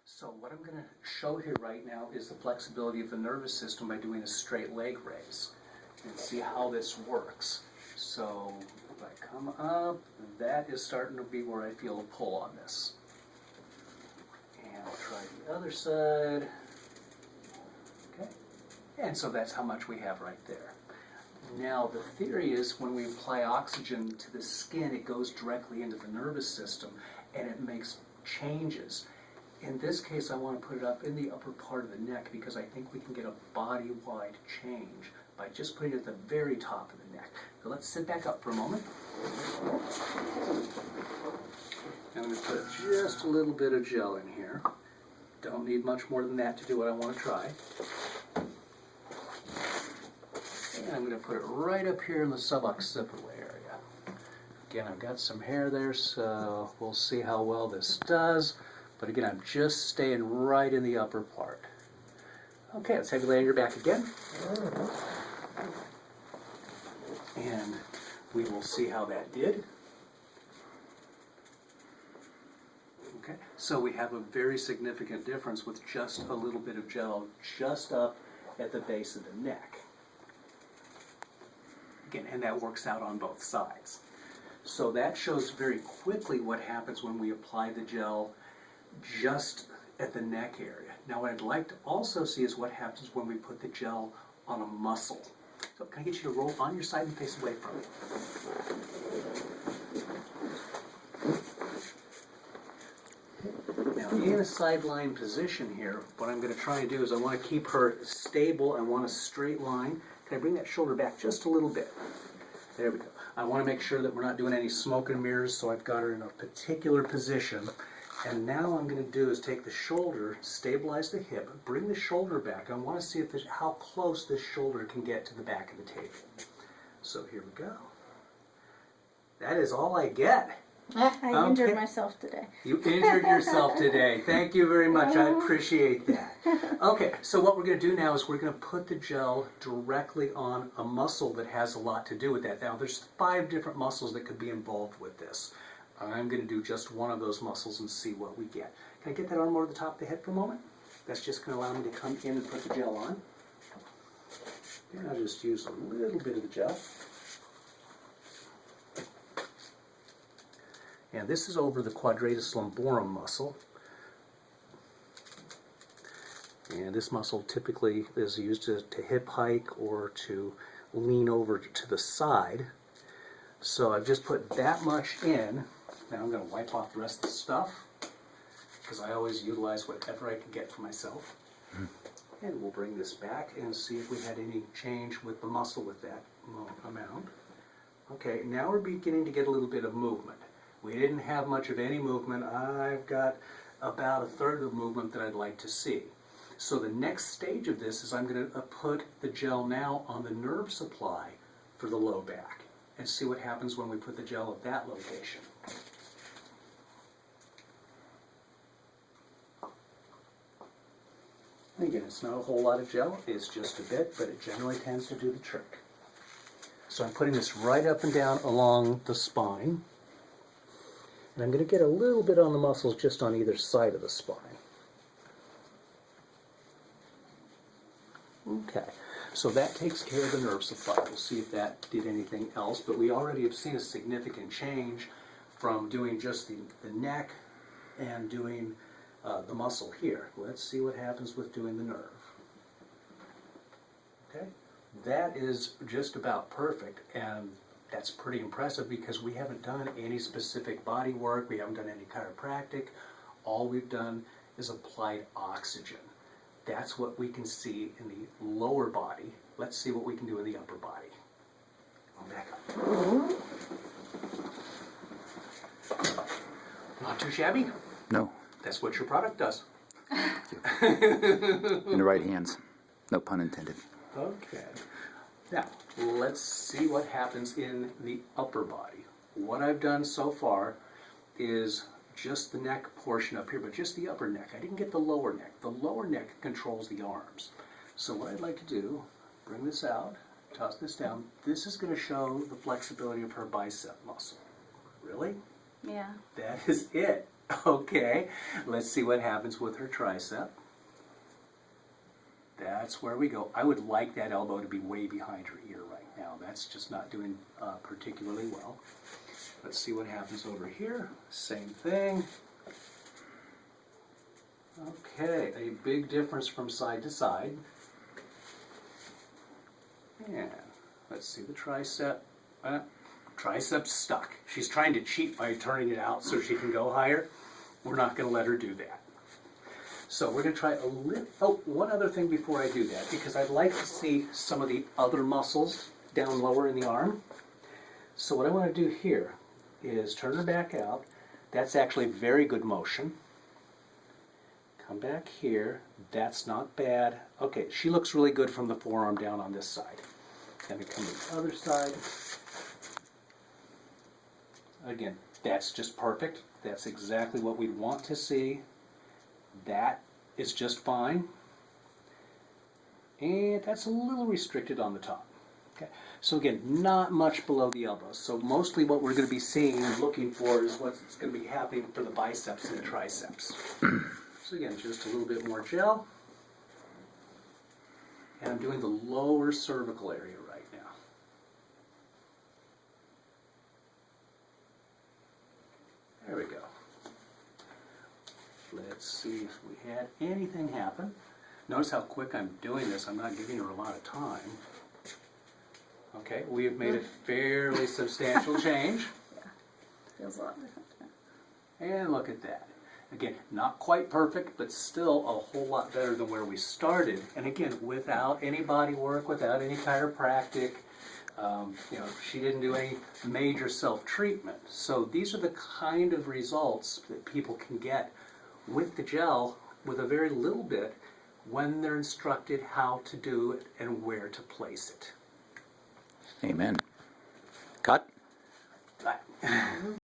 So what I'm going to show here right now is the flexibility of the nervous system by doing a straight leg raise and see how this works. So if I come up, that is starting to be where I feel a pull on this. And I'll try the other side. Okay. And so that's how much we have right there. Now the theory is when we apply oxygen to the skin, it goes directly into the nervous system and it makes changes. In this case, I want to put it up in the upper part of the neck because I think we can get a body-wide change by just putting it at the very top of the neck. So let's sit back up for a moment. I'm going to put just a little bit of gel in here. Don't need much more than that to do what I want to try. And I'm going to put it right up here in the suboccipital area. Again, I've got some hair there, so we'll see how well this does. But again, I'm just staying right in the upper part. Okay, let's have you lay on your back again. And we will see how that did. Okay, so we have a very significant difference with just a little bit of gel just up at the base of the neck. Again, and that works out on both sides. So that shows very quickly what happens when we apply the gel just at the neck area. Now what I'd like to also see is what happens when we put the gel on a muscle. So can I get you to roll on your side and face away from it? Now in a sideline position here, what I'm going to try and do is I want to keep her stable. I want a straight line. Can I bring that shoulder back just a little bit? There we go. I want to make sure that we're not doing any smoke and mirrors, so I've got her in a particular position. And now what I'm going to do is take the shoulder, stabilize the hip, bring the shoulder back. I want to see if how close this shoulder can get to the back of the table. So here we go. That is all I get. I injured myself today. You injured yourself today. Thank you very much. I appreciate that. Okay, so what we're going to do now is we're going to put the gel directly on a muscle that has a lot to do with that. Now, there's 5 different muscles that could be involved with this. I'm going to do just one of those muscles and see what we get. Can I get that arm over the top of the head for a moment? That's just going to allow me to come in and put the gel on. And I'll just use a little bit of the gel. And this is over the quadratus lumborum muscle. And this muscle typically is used to hip hike or to lean over to the side. So I've just put that much in. Now I'm going to wipe off the rest of the stuff because I always utilize whatever I can get for myself. And we'll bring this back and see if we had any change with the muscle with that amount. Okay, now we're beginning to get a little bit of movement. We didn't have much of any movement. I've got about 1/3 of the movement that I'd like to see. So the next stage of this is I'm going to put the gel now on the nerve supply for the low back and see what happens when we put the gel at that location. Again, it's not a whole lot of gel, it's just a bit, but it generally tends to do the trick. So I'm putting this right up and down along the spine. And I'm going to get a little bit on the muscles just on either side of the spine. Okay, so that takes care of the nerve supply. We'll see if that did anything else, but we already have seen a significant change from doing just the neck and doing the muscle here. Let's see what happens with doing the nerve. Okay, that is just about perfect, and that's pretty impressive because we haven't done any specific body work, we haven't done any chiropractic. All we've done is applied oxygen. That's what we can see in the lower body. Let's see what we can do in the upper body. I'll back up. Not too shabby? No. That's what your product does. In the right hands. No pun intended. Okay. Now, let's see what happens in the upper body. What I've done so far is just the neck portion up here, but just the upper neck. I didn't get the lower neck. The lower neck controls the arms. So what I'd like to do, bring this out, toss this down. This is going to show the flexibility of her bicep muscle. Really? Yeah. That is it. Okay, let's see what happens with her tricep. That's where we go. I would like that elbow to be way behind her ear right now. That's just not doing particularly well. Let's see what happens over here. Same thing. Okay, a big difference from side to side. And let's see the tricep. Tricep's stuck. She's trying to cheat by turning it out so she can go higher. We're not going to let her do that. So we're going to try a little, oh, one other thing before I do that, because I'd like to see some of the other muscles down lower in the arm. So what I want to do here is turn her back out. That's actually very good motion. Come back here. That's not bad. Okay, she looks really good from the forearm down on this side. Then we come to the other side. Again, that's just perfect. That's exactly what we want to see. That is just fine. And that's a little restricted on the top. Okay. So again, not much below the elbows. So mostly what we're going to be seeing and looking for is what's going to be happening for the biceps and the triceps. So again, just a little bit more gel. And I'm doing the lower cervical area right now. There we go. Let's see if we had anything happen. Notice how quick I'm doing this. I'm not giving her a lot of time. Okay, we have made a fairly substantial change. Yeah, feels a lot different. And look at that. Again, not quite perfect, but still a whole lot better than where we started. And again, without any body work, without any chiropractic, she didn't do any major self-treatment. So these are the kind of results that people can get with the gel with a very little bit when they're instructed how to do it and where to place it. Amen. Cut. Bye.